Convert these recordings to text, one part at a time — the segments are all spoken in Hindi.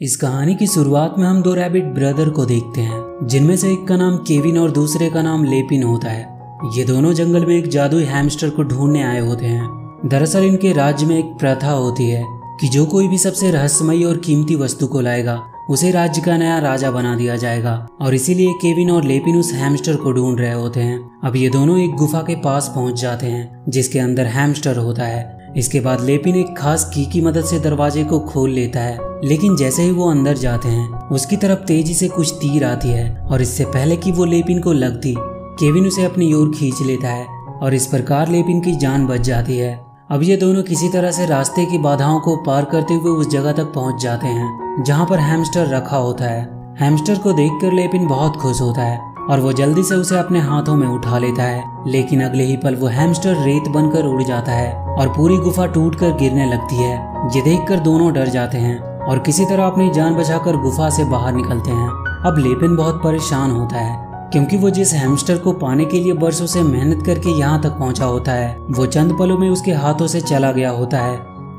इस कहानी की शुरुआत में हम दो रैबिट ब्रदर को देखते हैं, जिनमें से एक का नाम केविन और दूसरे का नाम लेपिन होता है। ये दोनों जंगल में एक जादुई हैमस्टर को ढूंढने आए होते हैं। दरअसल इनके राज्य में एक प्रथा होती है कि जो कोई भी सबसे रहस्यमयी और कीमती वस्तु को लाएगा उसे राज्य का नया राजा बना दिया जाएगा, और इसीलिए केविन और लेपिन उस हैमस्टर को ढूंढ रहे होते हैं। अब ये दोनों एक गुफा के पास पहुंच जाते हैं जिसके अंदर हैमस्टर होता है। इसके बाद लेपिन एक खास की मदद से दरवाजे को खोल लेता है, लेकिन जैसे ही वो अंदर जाते हैं उसकी तरफ तेजी से कुछ तीर आती है, और इससे पहले कि वो लेपिन को लगती, केविन उसे अपनी ओर खींच लेता है और इस प्रकार लेपिन की जान बच जाती है। अब ये दोनों किसी तरह से रास्ते की बाधाओं को पार करते हुए उस जगह तक पहुंच जाते हैं जहां पर हैमस्टर रखा होता है। हैमस्टर को देखकर लेपिन बहुत खुश होता है और वो जल्दी से उसे अपने हाथों में उठा लेता है, लेकिन अगले ही पल वो हैमस्टर रेत बनकर उड़ जाता है और पूरी गुफा टूटकर गिरने लगती है। ये देखकर दोनों डर जाते हैं और किसी तरह अपनी जान बचाकर गुफा से बाहर निकलते हैं। अब लेपिन बहुत परेशान होता है क्योंकि वो जिस हैमस्टर को पाने के लिए बरसों से मेहनत करके यहाँ तक पहुँचा होता है वो चंद पलों में उसके हाथों से चला गया होता है।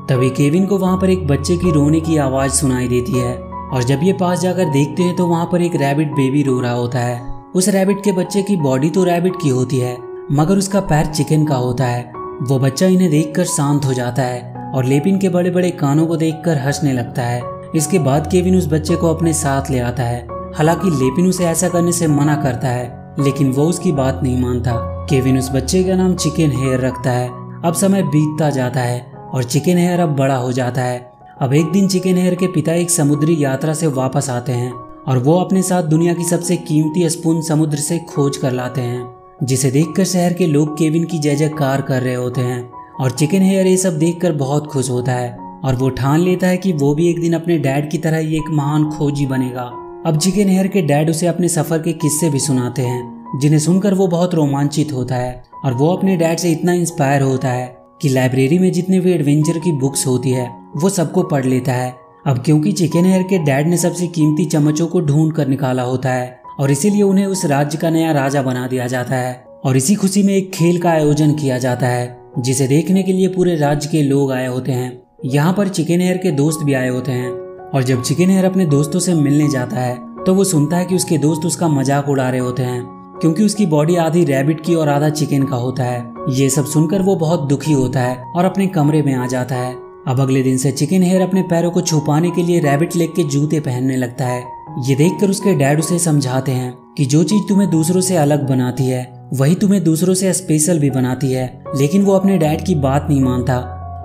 तभी केविन को वहाँ पर एक बच्चे की रोने की आवाज सुनाई देती है, और जब ये पास जाकर देखते हैं तो वहाँ पर एक रैबिट बेबी रो रहा होता है। उस रैबिट के बच्चे की बॉडी तो रैबिट की होती है मगर उसका पैर चिकन का होता है। वो बच्चा इन्हें देखकर शांत हो जाता है और लेपिन के बड़े बड़े कानों को देखकर हंसने लगता है। इसके बाद केविन उस बच्चे को अपने साथ ले आता है। हालांकि लेपिन उसे ऐसा करने से मना करता है, लेकिन वो उसकी बात नहीं मानता। केविन उस बच्चे का नाम चिकन हेयर रखता है। अब समय बीतता जाता है और चिकन हेयर अब बड़ा हो जाता है। अब एक दिन चिकन हेयर के पिता एक समुद्री यात्रा से वापस आते हैं और वो अपने साथ दुनिया की सबसे कीमती स्पून समुद्र से खोज कर लाते हैं, जिसे देखकर शहर के लोग केविन की जय जयकार कर रहे होते हैं। और चिकन हेयर ये सब देखकर बहुत खुश होता है और वो ठान लेता है कि वो भी एक दिन अपने डैड की तरह ही एक महान खोजी बनेगा। अब चिकन हेयर के डैड उसे अपने सफर के किस्से भी सुनाते हैं, जिन्हें सुनकर वो बहुत रोमांचित होता है और वो अपने डैड से इतना इंस्पायर होता है कि लाइब्रेरी में जितने भी एडवेंचर की बुक्स होती है वो सबको पढ़ लेता है। अब क्योंकि चिकन हेयर के डैड ने सबसे कीमती चम्मचों को ढूंढ कर निकाला होता है और इसीलिए उन्हें उस राज्य का नया राजा बना दिया जाता है, और इसी खुशी में एक खेल का आयोजन किया जाता है जिसे देखने के लिए पूरे राज्य के लोग आए होते हैं। यहाँ पर चिकन हेयर के दोस्त भी आए होते हैं, और जब चिकन हेयर अपने दोस्तों से मिलने जाता है तो वो सुनता है कि उसके दोस्त उसका मजाक उड़ा रहे होते हैं क्योंकि उसकी बॉडी आधी रैबिट की और आधा चिकन का होता है। ये सब सुनकर वो बहुत दुखी होता है और अपने कमरे में आ जाता है। अब अगले दिन से चिकन हेयर अपने पैरों को छुपाने के लिए रैबिट लेग के जूते पहनने लगता है। ये देखकर उसके डैड उसे समझाते हैं कि जो चीज तुम्हें दूसरों से अलग बनाती है वही तुम्हें दूसरों से स्पेशल भी बनाती है, लेकिन वो अपने डैड की बात नहीं मानता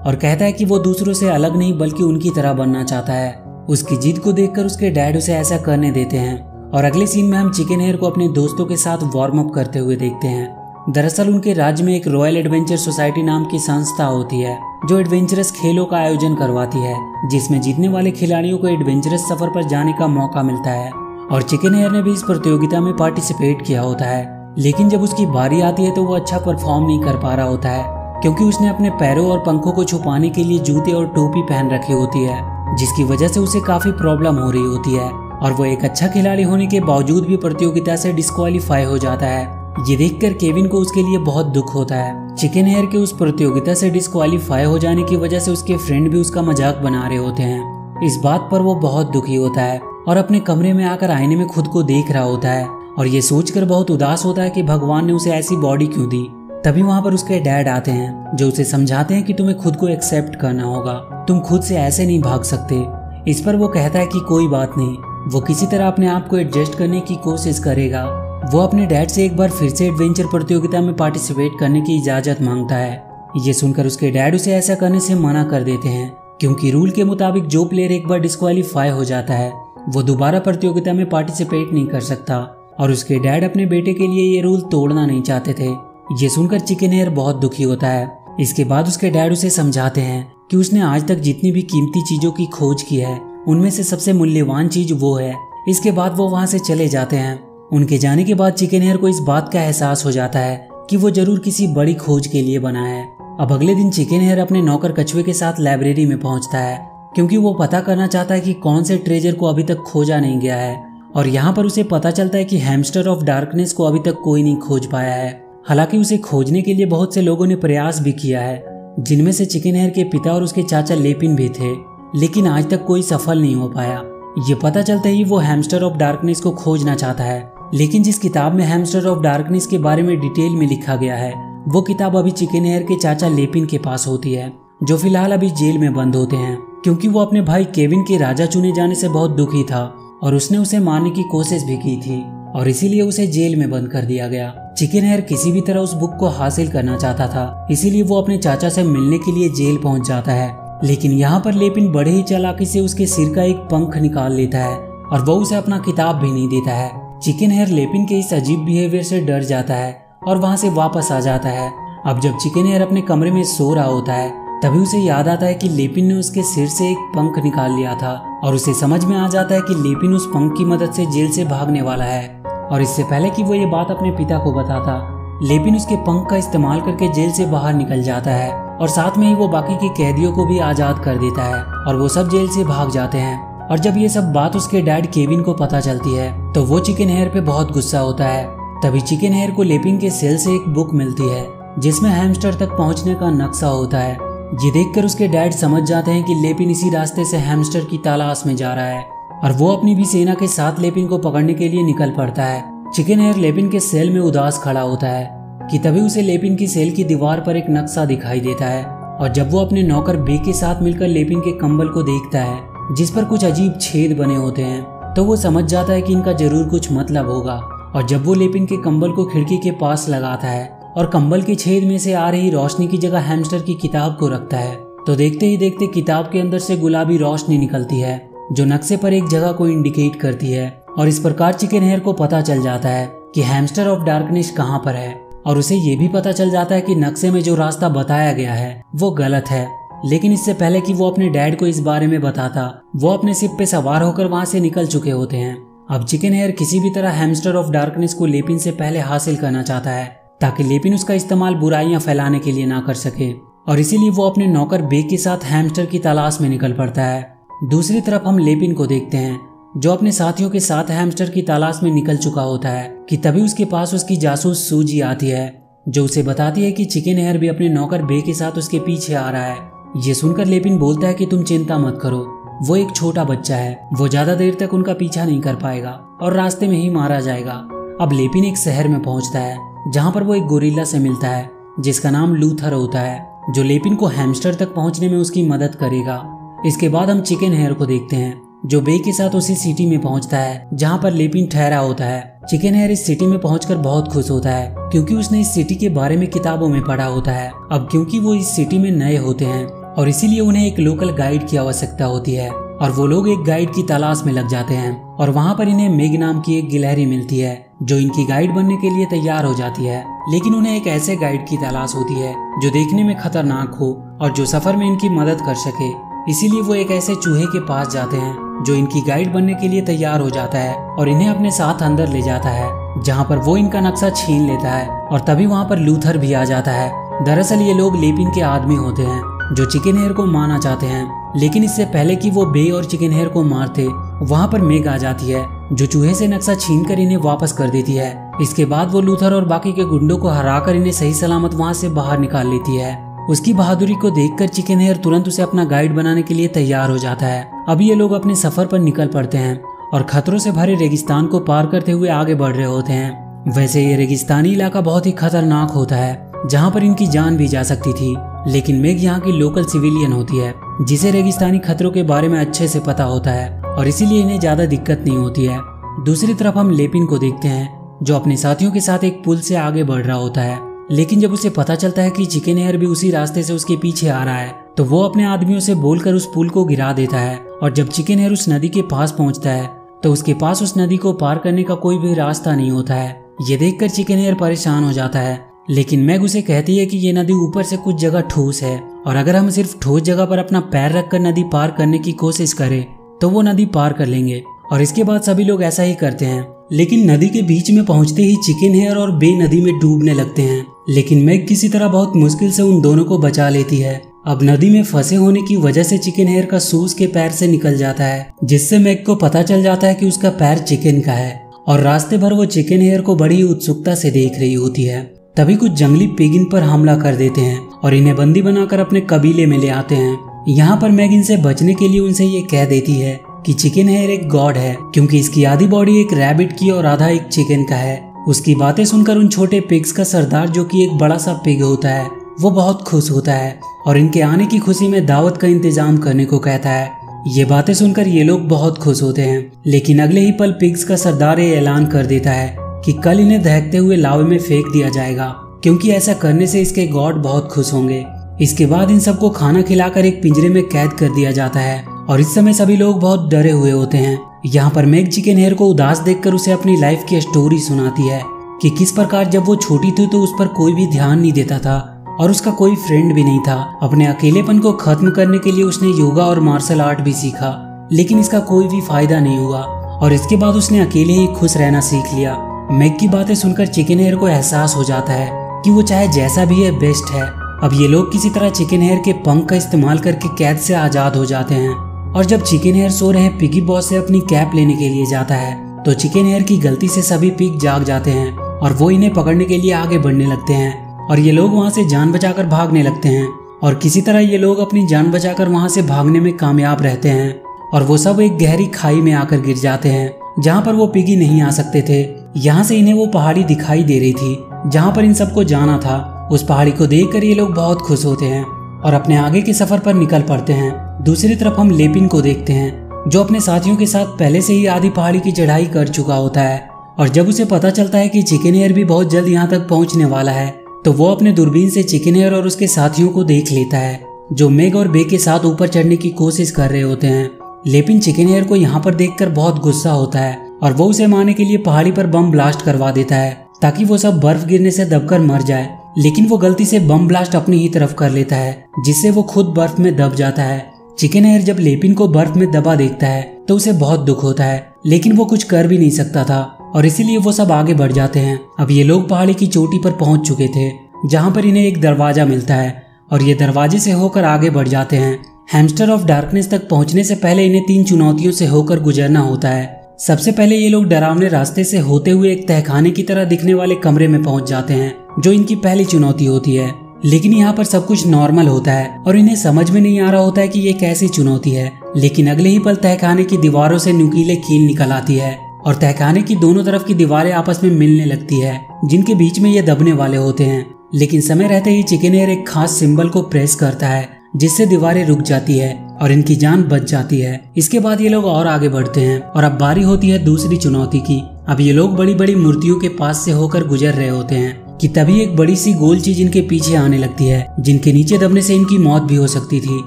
और कहता है कि वो दूसरों से अलग नहीं बल्कि उनकी तरह बनना चाहता है। उसकी जिद को देखकर उसके डैड उसे ऐसा करने देते हैं, और अगले सीन में हम चिकन हेयर को अपने दोस्तों के साथ वार्म अप करते हुए देखते हैं। दरअसल उनके राज्य में एक रॉयल एडवेंचर सोसाइटी नाम की संस्था होती है जो एडवेंचरस खेलों का आयोजन करवाती है, जिसमें जीतने वाले खिलाड़ियों को एडवेंचरस सफर पर जाने का मौका मिलता है। और चिकन हेयर ने भी इस प्रतियोगिता में पार्टिसिपेट किया होता है, लेकिन जब उसकी बारी आती है तो वो अच्छा परफॉर्म नहीं कर पा रहा होता है क्योंकि उसने अपने पैरों और पंखों को छुपाने के लिए जूते और टोपी पहन रखी होती है, जिसकी वजह से उसे काफी प्रॉब्लम हो रही होती है और वो एक अच्छा खिलाड़ी होने के बावजूद भी प्रतियोगिता से डिस्क्वालीफाई हो जाता है। ये देखकर केविन को उसके लिए बहुत दुख होता है। चिकन हेयर के उस प्रतियोगिता से डिस्क्वालीफाई हो जाने की वजह से उसके फ्रेंड भी उसका मजाक बना रहे होते हैं। इस बात पर वो बहुत दुखी होता है और अपने कमरे में आकर आईने में खुद को देख रहा होता है और ये सोचकर बहुत उदास होता है कि भगवान ने उसे ऐसी बॉडी क्यों दी। तभी वहाँ पर उसके डैड आते हैं जो उसे समझाते हैं कि तुम्हें खुद को एक्सेप्ट करना होगा, तुम खुद से ऐसे नहीं भाग सकते। इस पर वो कहता है कि कोई बात नहीं, वो किसी तरह अपने आप को एडजस्ट करने की कोशिश करेगा। वो अपने डैड से एक बार फिर से एडवेंचर प्रतियोगिता में पार्टिसिपेट करने की इजाजत मांगता है। ये सुनकर उसके डैड उसे ऐसा करने से मना कर देते हैं क्योंकि रूल के मुताबिक जो प्लेयर एक बार डिस्क्वालीफाई हो जाता है वो दोबारा प्रतियोगिता में पार्टिसिपेट नहीं कर सकता, और उसके डैड अपने बेटे के लिए ये रूल तोड़ना नहीं चाहते थे। ये सुनकर चिकन हेयर बहुत दुखी होता है। इसके बाद उसके डैड उसे समझाते हैं कि उसने आज तक जितनी भी कीमती चीजों की खोज की है उनमें से सबसे मूल्यवान चीज वो है। इसके बाद वो वहाँ से चले जाते हैं। उनके जाने के बाद चिकन हेयर को इस बात का एहसास हो जाता है कि वो जरूर किसी बड़ी खोज के लिए बना है। अब अगले दिन चिकन हेयर अपने नौकर कछुए के साथ लाइब्रेरी में पहुंचता है क्योंकि वो पता करना चाहता है कि कौन से ट्रेजर को अभी तक खोजा नहीं गया है, और यहाँ पर उसे पता चलता है कि हैमस्टर ऑफ डार्कनेस को अभी तक कोई नहीं खोज पाया है। हालांकि उसे खोजने के लिए बहुत से लोगों ने प्रयास भी किया है, जिनमें से चिकन हेयर के पिता और उसके चाचा लेपिन भी थे, लेकिन आज तक कोई सफल नहीं हो पाया। ये पता चलते ही वो हैमस्टर ऑफ डार्कनेस को खोजना चाहता है, लेकिन जिस किताब में हैमस्टर ऑफ डार्कनेस के बारे में डिटेल में लिखा गया है वो किताब अभी चिकन हेयर के चाचा लेपिन के पास होती है, जो फिलहाल अभी जेल में बंद होते हैं क्योंकि वो अपने भाई केविन के राजा चुने जाने से बहुत दुखी था और उसने उसे मारने की कोशिश भी की थी और इसीलिए उसे जेल में बंद कर दिया गया। चिकन हेयर किसी भी तरह उस बुक को हासिल करना चाहता था, इसीलिए वो अपने चाचा से मिलने के लिए जेल पहुंच जाता है। लेकिन यहाँ पर लेपिन बड़े ही चालाकी से उसके सिर का एक पंख निकाल लेता है और वो उसे अपना किताब भी नहीं देता है। चिकन हेयर लेपिन के इस अजीब बिहेवियर से डर जाता है और वहाँ से वापस आ जाता है। अब जब चिकन हेयर अपने कमरे में सो रहा होता है तभी उसे याद आता है कि लेपिन ने उसके सिर से एक पंख निकाल लिया था और उसे समझ में आ जाता है कि लेपिन उस पंख की मदद से जेल से भागने वाला है। और इससे पहले कि वो ये बात अपने पिता को बताता, लेपिन उसके पंख का इस्तेमाल करके जेल से बाहर निकल जाता है और साथ में ही वो बाकी के कैदियों को भी आजाद कर देता है और वो सब जेल से भाग जाते हैं। और जब ये सब बात उसके डैड केविन को पता चलती है तो वो चिकन हेयर पे बहुत गुस्सा होता है। तभी चिकन हेयर को लेपिन के सेल से एक बुक मिलती है जिसमें हैमस्टर तक पहुंचने का नक्शा होता है। ये देखकर उसके डैड समझ जाते हैं कि लेपिन इसी रास्ते से हैमस्टर की तलाश में जा रहा है और वो अपनी भी सेना के साथ लेपिन को पकड़ने के लिए निकल पड़ता है। चिकन हेयर लेपिन के सेल में उदास खड़ा होता है कि तभी उसे लेपिन की सेल की दीवार पर एक नक्शा दिखाई देता है और जब वो अपने नौकर बे के साथ मिलकर लेपिन के कंबल को देखता है जिस पर कुछ अजीब छेद बने होते हैं तो वो समझ जाता है कि इनका जरूर कुछ मतलब होगा। और जब वो लेपिन के कंबल को खिड़की के पास लगाता है और कंबल के छेद में से आ रही रोशनी की जगह हैमस्टर की किताब को रखता है तो देखते ही देखते किताब के अंदर से गुलाबी रोशनी निकलती है जो नक्शे पर एक जगह को इंडिकेट करती है। और इस प्रकार चिकन हेयर को पता चल जाता है कि हैमस्टर ऑफ डार्कनेस कहाँ पर है और उसे ये भी पता चल जाता है कि नक्शे में जो रास्ता बताया गया है वो गलत है। लेकिन इससे पहले कि वो अपने डैड को इस बारे में बताता, वो अपने शिप पे सवार होकर वहां से निकल चुके होते हैं। अब चिकन हेयर किसी भी तरह हैमस्टर ऑफ डार्कनेस को लेपिन से पहले हासिल करना चाहता है ताकि लेपिन उसका इस्तेमाल बुराइयां फैलाने के लिए ना कर सके और इसीलिए वो अपने नौकर बे के साथ हैमस्टर की तलाश में निकल पड़ता है। दूसरी तरफ हम लेपिन को देखते हैं जो अपने साथियों के साथ हैमस्टर की तलाश में निकल चुका होता है कि तभी उसके पास उसकी जासूस सूजी आती है जो उसे बताती है कि चिकन हेयर भी अपने नौकर बे के साथ उसके पीछे आ रहा है। ये सुनकर लेपिन बोलता है कि तुम चिंता मत करो, वो एक छोटा बच्चा है, वो ज्यादा देर तक उनका पीछा नहीं कर पाएगा और रास्ते में ही मारा जाएगा। अब लेपिन एक शहर में पहुंचता है जहाँ पर वो एक गोरिल्ला से मिलता है जिसका नाम लूथर होता है जो लेपिन को हैमस्टर तक पहुंचने में उसकी मदद करेगा। इसके बाद हम चिकन हेयर को देखते हैं जो बे के साथ उसी सिटी में पहुंचता है जहां पर लेपिन ठहरा होता है। चिकन हेयर इस सिटी में पहुंचकर बहुत खुश होता है क्योंकि उसने इस सिटी के बारे में किताबों में पढ़ा होता है। अब क्योंकि वो इस सिटी में नए होते हैं और इसीलिए उन्हें एक लोकल गाइड की आवश्यकता होती है और वो लोग एक गाइड की तलाश में लग जाते हैं और वहाँ पर इन्हें मेग नाम की एक गिलहरी मिलती है जो इनकी गाइड बनने के लिए तैयार हो जाती है। लेकिन उन्हें एक ऐसे गाइड की तलाश होती है जो देखने में खतरनाक हो और जो सफर में इनकी मदद कर सके। इसीलिए वो एक ऐसे चूहे के पास जाते हैं जो इनकी गाइड बनने के लिए तैयार हो जाता है और इन्हें अपने साथ अंदर ले जाता है जहाँ पर वो इनका नक्शा छीन लेता है और तभी वहाँ पर लूथर भी आ जाता है। दरअसल ये लोग लेपिन के आदमी होते हैं जो चिकन हेयर को मारना चाहते हैं। लेकिन इससे पहले कि वो बे और चिकन हेयर को मारते वहाँ पर मेग आ जाती है जो चूहे से नक्शा छीन कर इन्हें वापस कर देती है। इसके बाद वो लूथर और बाकी के गुंडों को हराकर इन्हें सही सलामत वहाँ से बाहर निकाल लेती है। उसकी बहादुरी को देखकर चिकन हेयर तुरंत उसे अपना गाइड बनाने के लिए तैयार हो जाता है। अब ये लोग अपने सफर पर निकल पड़ते हैं और खतरों से भरे रेगिस्तान को पार करते हुए आगे बढ़ रहे होते हैं। वैसे ये रेगिस्तानी इलाका बहुत ही खतरनाक होता है जहाँ पर इनकी जान भी जा सकती थी। लेकिन मेग यहाँ की लोकल सिविलियन होती है जिसे रेगिस्तानी खतरों के बारे में अच्छे से पता होता है और इसीलिए इन्हें ज्यादा दिक्कत नहीं होती है। दूसरी तरफ हम लेपिन को देखते हैं जो अपने साथियों के साथ एक पुल से आगे बढ़ रहा होता है। लेकिन जब उसे पता चलता है कि चिकन हेयर भी उसी रास्ते से उसके पीछे आ रहा है तो वो अपने आदमियों से बोलकर उस पुल को गिरा देता है। और जब चिकन हेयर उस नदी के पास पहुंचता है तो उसके पास उस नदी को पार करने का कोई भी रास्ता नहीं होता है। ये देखकर चिकन हेयर परेशान हो जाता है। लेकिन मैग उसे कहती है कि ये नदी ऊपर से कुछ जगह ठोस है और अगर हम सिर्फ ठोस जगह पर अपना पैर रखकर नदी पार करने की कोशिश करें तो वो नदी पार कर लेंगे। और इसके बाद सभी लोग ऐसा ही करते हैं। लेकिन नदी के बीच में पहुंचते ही चिकन हेयर और बे नदी में डूबने लगते हैं। लेकिन मैग किसी तरह बहुत मुश्किल से उन दोनों को बचा लेती है। अब नदी में फंसे होने की वजह से चिकन हेयर का शूज के पैर से निकल जाता है जिससे मैग को पता चल जाता है कि उसका पैर चिकन का है। और रास्ते भर वो चिकन हेयर को बड़ी उत्सुकता से देख रही होती है। तभी कुछ जंगली पिगिन पर हमला कर देते हैं और इन्हें बंदी बनाकर अपने कबीले में ले आते हैं। यहाँ पर मैग इनसे बचने के लिए उनसे ये कह देती है कि चिकन हेयर एक गॉड है, क्योंकि इसकी आधी बॉडी एक रैबिट की और आधा एक चिकन का है। उसकी बातें सुनकर उन छोटे पिग्स का सरदार, जो कि एक बड़ा सा पिग होता है, वो बहुत खुश होता है और इनके आने की खुशी में दावत का इंतजाम करने को कहता है। ये बातें सुनकर ये लोग बहुत खुश होते हैं, लेकिन अगले ही पल पिग्स का सरदार ये ऐलान कर देता है कि कल इन्हें दहकते हुए लावे में फेंक दिया जाएगा, क्योंकि ऐसा करने से इसके गॉड बहुत खुश होंगे। इसके बाद इन सबको खाना खिलाकर एक पिंजरे में कैद कर दिया जाता है और इस समय सभी लोग बहुत डरे हुए होते हैं। यहाँ पर मेग चिकन हेयर को उदास देखकर उसे अपनी लाइफ की स्टोरी सुनाती है कि किस प्रकार जब वो छोटी थी तो उस पर कोई भी ध्यान नहीं देता था और उसका कोई फ्रेंड भी नहीं था। अपने अकेलेपन को खत्म करने के लिए उसने योगा और मार्शल आर्ट भी सीखा, लेकिन इसका कोई भी फायदा नहीं हुआ और इसके बाद उसने अकेले ही खुश रहना सीख लिया। मेग की बातें सुनकर चिकन हेयर को एहसास हो जाता है कि वो चाहे जैसा भी है बेस्ट है। अब ये लोग किसी तरह चिकन हेयर के पंख का इस्तेमाल करके कैद से आजाद हो जाते हैं और जब चिकन हेयर सो रहे पिगी बॉस से अपनी कैप लेने के लिए जाता है तो चिकन हेयर की गलती से सभी पिग जाग जाते हैं और वो इन्हें पकड़ने के लिए आगे बढ़ने लगते हैं और ये लोग वहाँ से जान बचाकर भागने लगते हैं और किसी तरह ये लोग अपनी जान बचाकर वहाँ से भागने में कामयाब रहते हैं और वो सब एक गहरी खाई में आकर गिर जाते हैं जहाँ पर वो पिगी नहीं आ सकते थे। यहाँ से इन्हें वो पहाड़ी दिखाई दे रही थी जहाँ पर इन सबको जाना था। उस पहाड़ी को देखकर ये लोग बहुत खुश होते हैं और अपने आगे के सफर पर निकल पड़ते हैं। दूसरी तरफ हम लेपिन को देखते हैं, जो अपने साथियों के साथ पहले से ही आधी पहाड़ी की चढ़ाई कर चुका होता है और जब उसे पता चलता है कि चिकन हेयर भी बहुत जल्द यहाँ तक पहुँचने वाला है तो वो अपने दूरबीन से चिकन हेयर और उसके साथियों को देख लेता है, जो मेग और बे के साथ ऊपर चढ़ने की कोशिश कर रहे होते हैं। लेकिन चिकन हेयर को यहाँ पर देखकर बहुत गुस्सा होता है और वो उसे मारने के लिए पहाड़ी पर बम ब्लास्ट करवा देता है ताकि वो सब बर्फ गिरने से दबकर मर जाए, लेकिन वो गलती से बम ब्लास्ट अपनी ही तरफ कर लेता है जिससे वो खुद बर्फ में दब जाता है। चिकन हेयर जब लेपिन को बर्फ में दबा देखता है तो उसे बहुत दुख होता है, लेकिन वो कुछ कर भी नहीं सकता था और इसीलिए वो सब आगे बढ़ जाते हैं। अब ये लोग पहाड़ी की चोटी पर पहुंच चुके थे जहां पर इन्हें एक दरवाजा मिलता है और ये दरवाजे से होकर आगे बढ़ जाते हैं। हैमस्टर ऑफ डार्कनेस तक पहुंचने से पहले इन्हें 3 चुनौतियों से होकर गुजरना होता है। सबसे पहले ये लोग डरावने रास्ते से होते हुए एक तहखाने की तरह दिखने वाले कमरे में पहुंच जाते हैं, जो इनकी पहली चुनौती होती है। लेकिन यहाँ पर सब कुछ नॉर्मल होता है और इन्हें समझ में नहीं आ रहा होता है कि ये कैसी चुनौती है। लेकिन अगले ही पल तहखाने की दीवारों से नुकीले कील निकल आती है और तहखाने की दोनों तरफ की दीवारें आपस में मिलने लगती है, जिनके बीच में ये दबने वाले होते हैं। लेकिन समय रहते ही चिकन हेयर एक खास सिंबल को प्रेस करता है जिससे दीवारें रुक जाती है और इनकी जान बच जाती है। इसके बाद ये लोग और आगे बढ़ते हैं और अब बारी होती है दूसरी चुनौती की। अब ये लोग बड़ी बड़ी मूर्तियों के पास से होकर गुजर रहे होते हैं कि तभी एक बड़ी सी गोल चीज इनके पीछे आने लगती है, जिनके नीचे दबने से इनकी मौत भी हो सकती थी।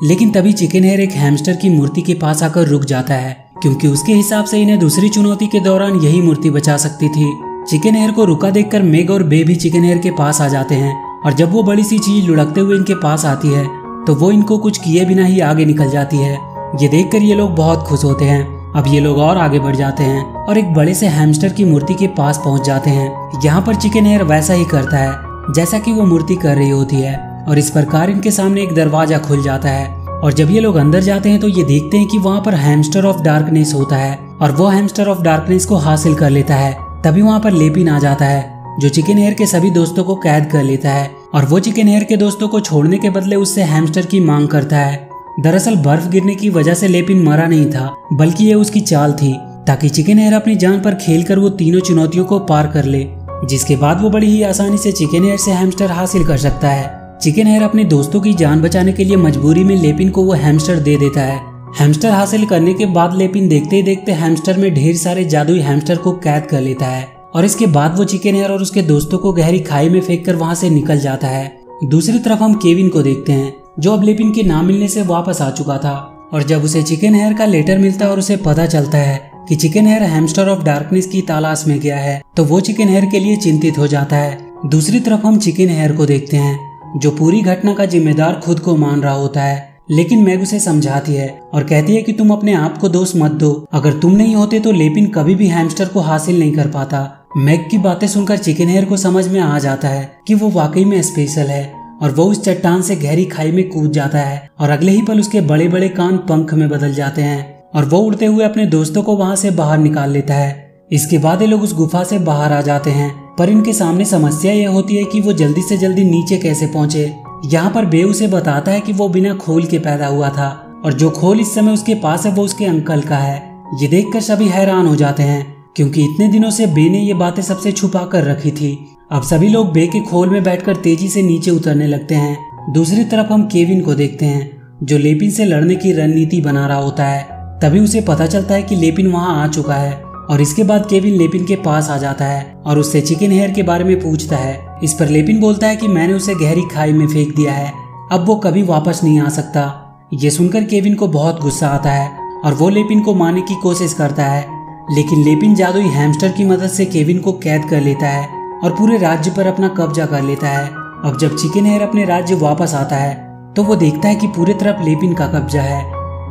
लेकिन तभी चिकन हेयर एक हैमस्टर की मूर्ति के पास आकर रुक जाता है, क्योंकि उसके हिसाब से इन्हें दूसरी चुनौती के दौरान यही मूर्ति बचा सकती थी। चिकन हेयर को रुका देखकर मेग और बे भी चिकन हेयर के पास आ जाते हैं और जब वो बड़ी सी चीज लुढ़कते हुए इनके पास आती है तो वो इनको कुछ किए बिना ही आगे निकल जाती है। ये देखकर ये लोग बहुत खुश होते हैं। अब ये लोग और आगे बढ़ जाते हैं और एक बड़े से हैमस्टर की मूर्ति के पास पहुंच जाते हैं। यहाँ पर चिकन हेयर वैसा ही करता है जैसा कि वो मूर्ति कर रही होती है और इस प्रकार इनके सामने एक दरवाजा खुल जाता है और जब ये लोग अंदर जाते हैं तो ये देखते हैं कि वहाँ पर हैमस्टर ऑफ डार्कनेस होता है और वो हैमस्टर ऑफ डार्कनेस को हासिल कर लेता है। तभी वहाँ पर लेपिन आ जाता है, जो चिकन हेयर के सभी दोस्तों को कैद कर लेता है और वो चिकन हेयर के दोस्तों को छोड़ने के बदले उससे हैमस्टर की मांग करता है। दरअसल बर्फ गिरने की वजह से लेपिन मरा नहीं था, बल्कि ये उसकी चाल थी ताकि चिकन हेयर अपनी जान पर खेलकर वो तीनों चुनौतियों को पार कर ले, जिसके बाद वो बड़ी ही आसानी से चिकन हेयर से हैमस्टर हासिल कर सकता है। चिकन हेयर अपने दोस्तों की जान बचाने के लिए मजबूरी में लेपिन को वो हैमस्टर दे देता है। हैमस्टर हासिल करने के बाद लेपिन देखते ही देखते हैमस्टर में ढेर सारे जादुई हैमस्टर को कैद कर लेता है और इसके बाद वो चिकन हेयर और उसके दोस्तों को गहरी खाई में फेंककर वहां से निकल जाता है। दूसरी तरफ हम केविन को देखते हैं, जो अब लेपिन के ना मिलने से वापस आ चुका था और जब उसे चिकन हेयर का लेटर मिलता है और उसे पता चलता है कि chicken hare hamster of darkness की तलाश में गया है तो वो चिकन हेयर के लिए चिंतित हो जाता है। दूसरी तरफ हम चिकन हेयर को देखते हैं, जो पूरी घटना का जिम्मेदार खुद को मान रहा होता है। लेकिन मैग उसे समझाती है और कहती है कि तुम अपने आप को दोष मत दो, अगर तुम नहीं होते तो लेपिन कभी भी हैमस्टर को हासिल नहीं कर पाता। मैग की बातें सुनकर चिकन हेयर को समझ में आ जाता है कि वो वाकई में स्पेशल है और वो उस चट्टान से गहरी खाई में कूद जाता है और अगले ही पल उसके बड़े बड़े कान पंख में बदल जाते हैं और वो उड़ते हुए अपने दोस्तों को वहां से बाहर निकाल लेता है। इसके बाद ये लोग उस गुफा से बाहर आ जाते हैं, पर इनके सामने समस्या यह होती है कि वो जल्दी से जल्दी नीचे कैसे पहुंचे। यहाँ पर बे उसे बताता है कि वो बिना खोल के पैदा हुआ था और जो खोल इस समय उसके पास है वो उसके अंकल का है। ये देखकर सभी हैरान हो जाते हैं क्योंकि इतने दिनों से बे ने ये बातें सबसे छुपा कर रखी थी। अब सभी लोग बे के खोल में बैठकर तेजी से नीचे उतरने लगते हैं। दूसरी तरफ हम केविन को देखते हैं जो लेपिन से लड़ने की रणनीति बना रहा होता है। तभी उसे पता चलता है कि लेपिन वहां आ चुका है और इसके बाद केविन लेपिन के पास आ जाता है और उससे चिकन हेयर के बारे में पूछता है। इस पर लेपिन बोलता है कि मैंने उसे गहरी खाई में फेंक दिया है, अब वो कभी वापस नहीं आ सकता। ये सुनकर केविन को बहुत गुस्सा आता है और वो लेपिन को मारने की कोशिश करता है, लेकिन लेपिन जादुई हैमस्टर की मदद से केविन को कैद कर लेता है और पूरे राज्य पर अपना कब्जा कर लेता है। अब जब चिकन हेयर अपने राज्य वापस आता है तो वो देखता है कि पूरी तरफ लेपिन का कब्जा है।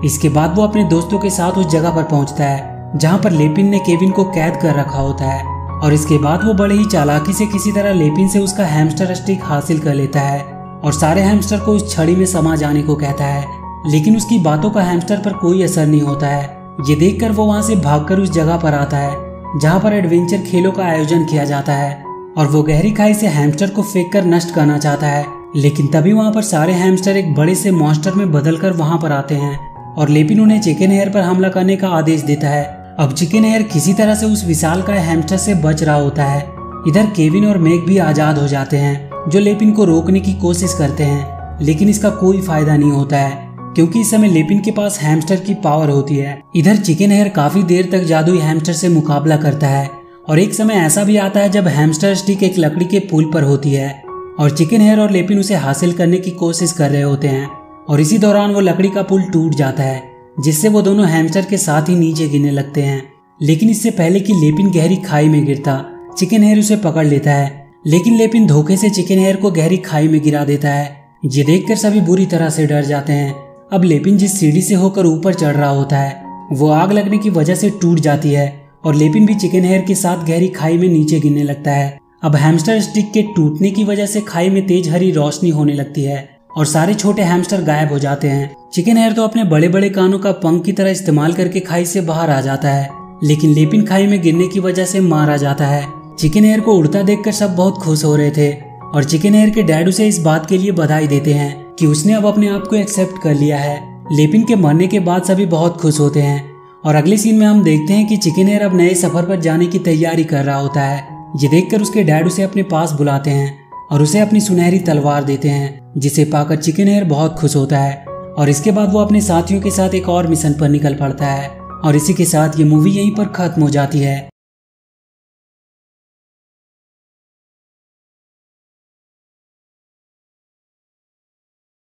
इसके बाद वो अपने दोस्तों के साथ उस जगह पर पहुंचता है जहां पर लेपिन ने केविन को कैद कर रखा होता है और इसके बाद वो बड़े ही चालाकी से किसी तरह लेपिन से उसका हैमस्टर स्टिक हासिल कर लेता है और सारे हैमस्टर को उस छड़ी में समा जाने को कहता है, लेकिन उसकी बातों का हैमस्टर पर कोई असर नहीं होता है। ये देखकर वो वहां से भागकर उस जगह पर आता है जहां पर एडवेंचर खेलों का आयोजन किया जाता है और वो गहरी खाई से हैमस्टर को फेंककर नष्ट करना चाहता है, लेकिन तभी वहां पर सारे हैमस्टर एक बड़े से मॉन्स्टर में बदलकर वहां पर आते हैं और लेपिन उन्हें चिकन हेयर पर हमला करने का आदेश देता है। अब चिकन हेयर किसी तरह से उस विशालकाय हैमस्टर से बच रहा होता है। इधर केविन और मेग भी आजाद हो जाते हैं जो लेपिन को रोकने की कोशिश करते हैं, लेकिन इसका कोई फायदा नहीं होता है क्योंकि इस समय लेपिन के पास हैमस्टर की पावर होती है। इधर चिकन हेयर काफी देर तक जादुई हैमस्टर से मुकाबला करता है और एक समय ऐसा भी आता है जब हैमस्टर स्टिक एक लकड़ी के पुल पर होती है और चिकन हेयर और लेपिन उसे हासिल करने की कोशिश कर रहे होते हैं और इसी दौरान वो लकड़ी का पुल टूट जाता है जिससे वो दोनों हैमस्टर के साथ ही नीचे गिरने लगते हैं। लेकिन इससे पहले कि लेपिन गहरी खाई में गिरता, चिकन हेयर उसे पकड़ लेता है, लेकिन लेपिन धोखे से चिकन हेयर को गहरी खाई में गिरा देता है। ये देखकर सभी बुरी तरह से डर जाते हैं। अब लेपिन जिस सीढ़ी से होकर ऊपर चढ़ रहा होता है वो आग लगने की वजह से टूट जाती है और लेपिन भी चिकन हेयर के साथ गहरी खाई में नीचे गिरने लगता है। अब हैमस्टर स्टिक के टूटने की वजह से खाई में तेज हरी रोशनी होने लगती है और सारे छोटे हैमस्टर गायब हो जाते हैं। चिकन हेयर तो अपने बड़े बड़े कानों का पंख की तरह इस्तेमाल करके खाई से बाहर आ जाता है, लेकिन लेपिन खाई में गिरने की वजह से मारा जाता है। चिकन हेयर को उड़ता देखकर सब बहुत खुश हो रहे थे और चिकन हेयर के डैड उसे इस बात के लिए बधाई देते हैं कि उसने अब अपने आप को एक्सेप्ट कर लिया है। लेपिन के मरने के बाद सभी बहुत खुश होते हैं और अगले सीन में हम देखते हैं कि चिकन हेयर अब नए सफर पर जाने की तैयारी कर रहा होता है। ये देखकर उसके डैड उसे अपने पास बुलाते हैं और उसे अपनी सुनहरी तलवार देते हैं, जिसे पाकर चिकन हेयर बहुत खुश होता है और इसके बाद वो अपने साथियों के साथ एक और मिशन पर निकल पड़ता है। और इसी के साथ ये मूवी यहीं पर खत्म हो जाती है।